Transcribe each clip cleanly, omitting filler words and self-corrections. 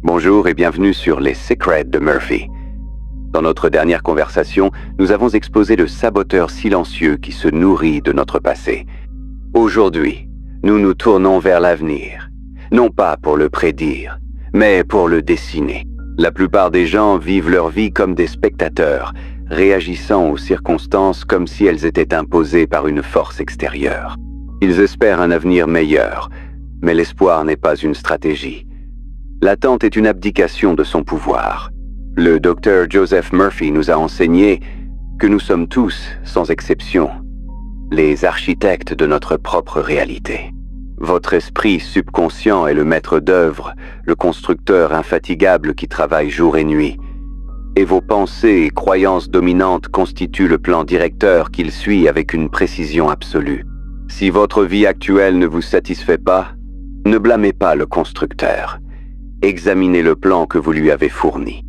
Bonjour et bienvenue sur Les Secrets de Murphy. Dans notre dernière conversation, nous avons exposé le saboteur silencieux qui se nourrit de notre passé. Aujourd'hui, nous nous tournons vers l'avenir, non pas pour le prédire, mais pour le dessiner. La plupart des gens vivent leur vie comme des spectateurs, réagissant aux circonstances comme si elles étaient imposées par une force extérieure. Ils espèrent un avenir meilleur, mais l'espoir n'est pas une stratégie. L'attente est une abdication de son pouvoir. Le docteur Joseph Murphy nous a enseigné que nous sommes tous, sans exception, les architectes de notre propre réalité. Votre esprit subconscient est le maître d'œuvre, le constructeur infatigable qui travaille jour et nuit. Et vos pensées et croyances dominantes constituent le plan directeur qu'il suit avec une précision absolue. Si votre vie actuelle ne vous satisfait pas, ne blâmez pas le constructeur. Examinez le plan que vous lui avez fourni.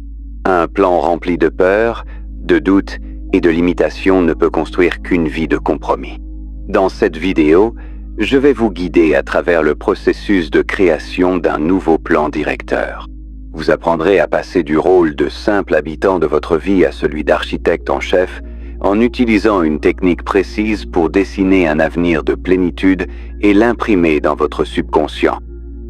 Un plan rempli de peur, de doute et de limitation ne peut construire qu'une vie de compromis. Dans cette vidéo, je vais vous guider à travers le processus de création d'un nouveau plan directeur. Vous apprendrez à passer du rôle de simple habitant de votre vie à celui d'architecte en chef en utilisant une technique précise pour dessiner un avenir de plénitude et l'imprimer dans votre subconscient.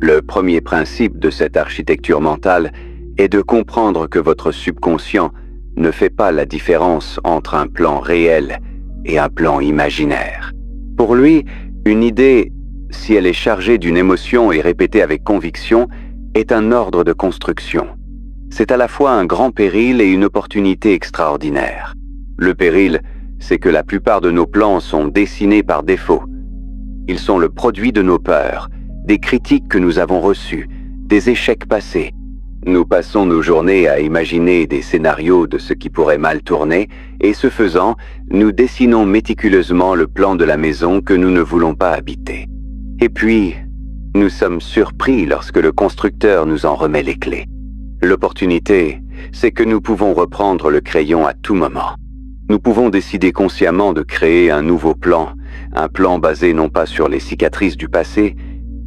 Le premier principe de cette architecture mentale est de comprendre que votre subconscient ne fait pas la différence entre un plan réel et un plan imaginaire. Pour lui, une idée, si elle est chargée d'une émotion et répétée avec conviction, est un ordre de construction. C'est à la fois un grand péril et une opportunité extraordinaire. Le péril, c'est que la plupart de nos plans sont dessinés par défaut. Ils sont le produit de nos peurs, des critiques que nous avons reçues, des échecs passés. Nous passons nos journées à imaginer des scénarios de ce qui pourrait mal tourner, et ce faisant, nous dessinons méticuleusement le plan de la maison que nous ne voulons pas habiter. Et puis, nous sommes surpris lorsque le constructeur nous en remet les clés. L'opportunité, c'est que nous pouvons reprendre le crayon à tout moment. Nous pouvons décider consciemment de créer un nouveau plan, un plan basé non pas sur les cicatrices du passé,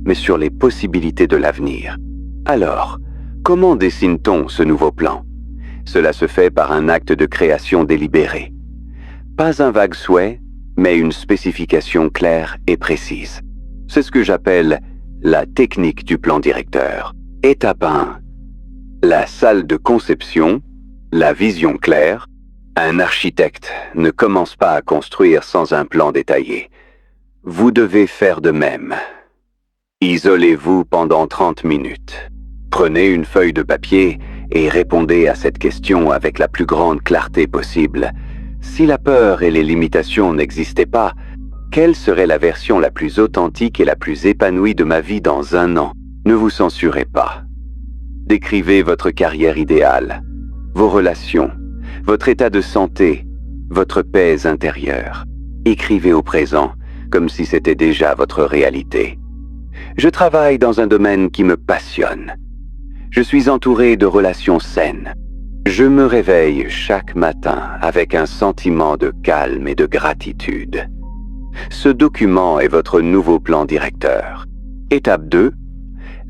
mais sur les possibilités de l'avenir. Alors, comment dessine-t-on ce nouveau plan? Cela se fait par un acte de création délibéré. Pas un vague souhait, mais une spécification claire et précise. C'est ce que j'appelle la technique du plan directeur. Étape 1. La salle de conception, la vision claire. Un architecte ne commence pas à construire sans un plan détaillé. Vous devez faire de même. Isolez-vous pendant 30 minutes. Prenez une feuille de papier et répondez à cette question avec la plus grande clarté possible. Si la peur et les limitations n'existaient pas, quelle serait la version la plus authentique et la plus épanouie de ma vie dans 1 an? Ne vous censurez pas. Décrivez votre carrière idéale, vos relations, votre état de santé, votre paix intérieure. Écrivez au présent, comme si c'était déjà votre réalité. Je travaille dans un domaine qui me passionne. Je suis entouré de relations saines. Je me réveille chaque matin avec un sentiment de calme et de gratitude. Ce document est votre nouveau plan directeur. Étape 2,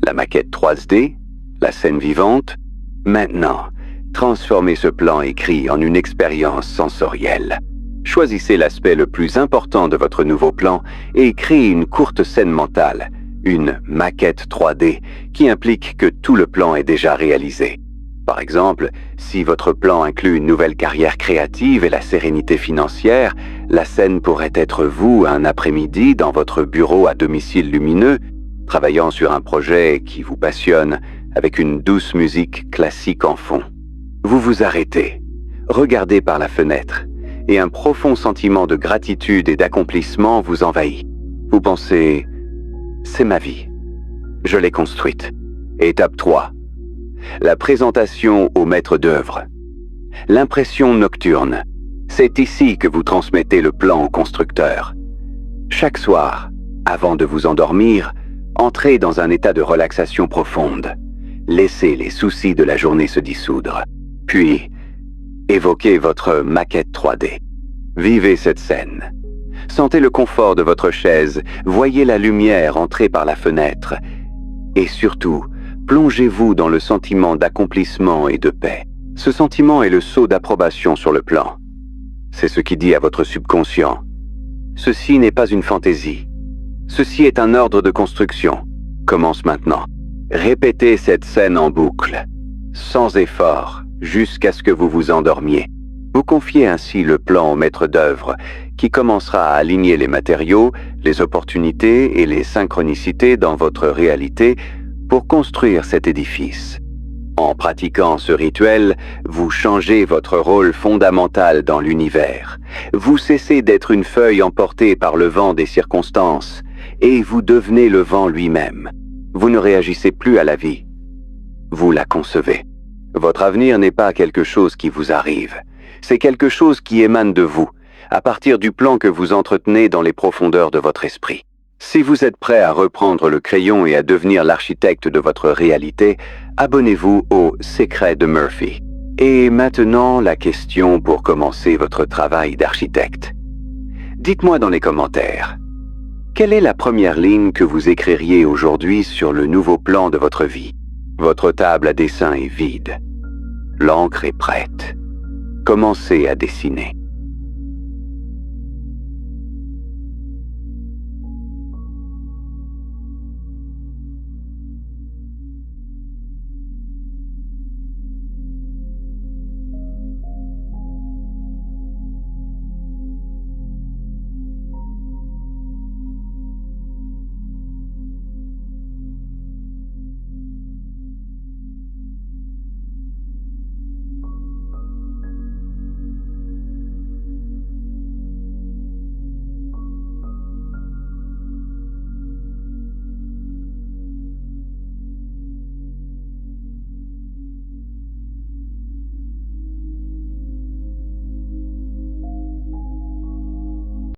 la maquette 3D, la scène vivante. Maintenant, transformez ce plan écrit en une expérience sensorielle. Choisissez l'aspect le plus important de votre nouveau plan et créez une courte scène mentale, une maquette 3D, qui implique que tout le plan est déjà réalisé. Par exemple, si votre plan inclut une nouvelle carrière créative et la sérénité financière, la scène pourrait être vous un après-midi dans votre bureau à domicile lumineux, travaillant sur un projet qui vous passionne avec une douce musique classique en fond. Vous vous arrêtez, regardez par la fenêtre, et un profond sentiment de gratitude et d'accomplissement vous envahit. Vous pensez « c'est ma vie, je l'ai construite ». Étape 3. La présentation au maître d'œuvre. L'impression nocturne. C'est ici que vous transmettez le plan au constructeur. Chaque soir, avant de vous endormir, entrez dans un état de relaxation profonde. Laissez les soucis de la journée se dissoudre. Puis, évoquez votre maquette 3D. Vivez cette scène. Sentez le confort de votre chaise, voyez la lumière entrer par la fenêtre. Et surtout, Plongez-vous dans le sentiment d'accomplissement et de paix. Ce sentiment est le saut d'approbation sur le plan. C'est ce qui dit à votre subconscient: ceci n'est pas une fantaisie. Ceci est un ordre de construction. Commence maintenant. Répétez cette scène en boucle, sans effort, jusqu'à ce que vous vous endormiez. Vous confiez ainsi le plan au maître d'œuvre, qui commencera à aligner les matériaux, les opportunités et les synchronicités dans votre réalité pour construire cet édifice. En pratiquant ce rituel, vous changez votre rôle fondamental dans l'univers. Vous cessez d'être une feuille emportée par le vent des circonstances, et vous devenez le vent lui-même. Vous ne réagissez plus à la vie. Vous la concevez. Votre avenir n'est pas quelque chose qui vous arrive. C'est quelque chose qui émane de vous, à partir du plan que vous entretenez dans les profondeurs de votre esprit. Si vous êtes prêt à reprendre le crayon et à devenir l'architecte de votre réalité, abonnez-vous au Secret de Murphy. Et maintenant, la question pour commencer votre travail d'architecte. Dites-moi dans les commentaires, quelle est la première ligne que vous écririez aujourd'hui sur le nouveau plan de votre vie? Votre table à dessin est vide. L'encre est prête. Commencez à dessiner.